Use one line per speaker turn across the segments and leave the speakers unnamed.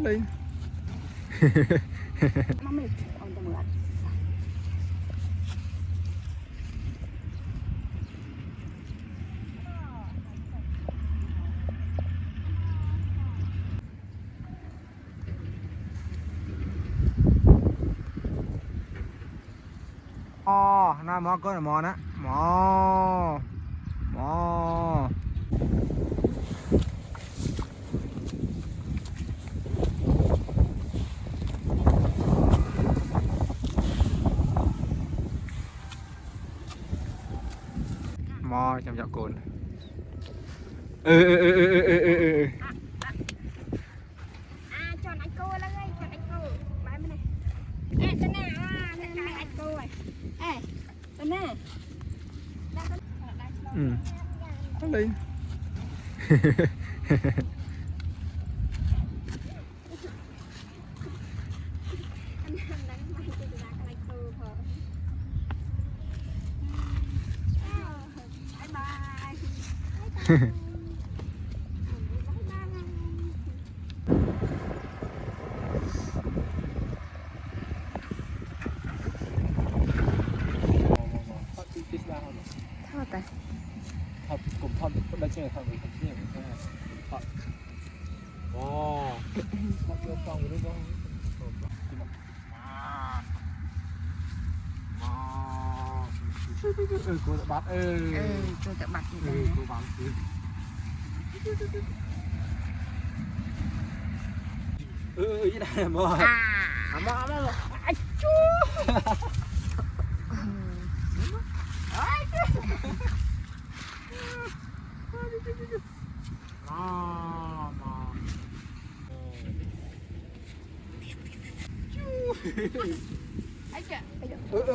Lên.
Mami, ông ta mượn.
Na mò có là mò đó. Mò. Mò. Mò chăm chọc cồn.
Cho anh cô lên đây, cho anh cô. Bye bên này. Ê, tên nào á, tên cái anh cô rồi. Ê, tên nào?
Lên.
Thôi ta.
Thật cùng thân đã chơi thật với thật nhiều thế này. Thật. Wow. Thật yêu phong rồi đúng không? Cô đã bắt
Tôi tự bắt
cô bắt cái này mò. Mò. Ai chú.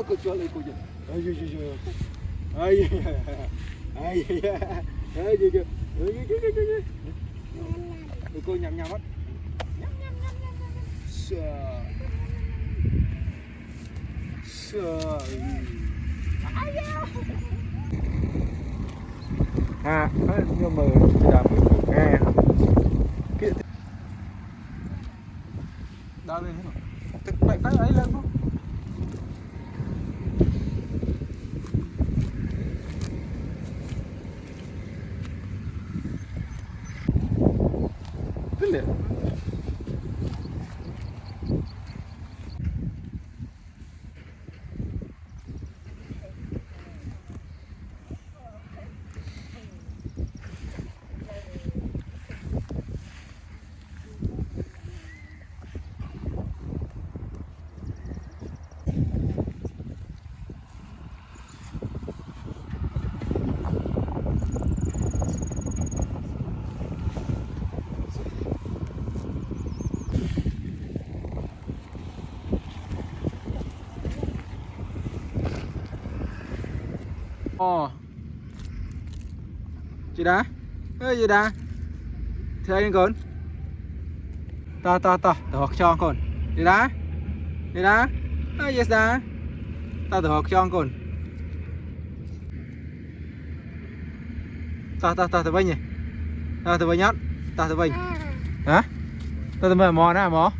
Cô cho lấy cô cho. Cô nhắm nhắm mắt. Nhưng mà làm nghe kia đau lên hết rồi tức mạnh cái ấy lên không tức liền chị đá ơi chị đá thế anh con ta học cho con chị đá ơi yes đá ta học cho con ta từ bên nhỉ ta từ bên nhát ta từ bên hả ta từ bên mò nè mò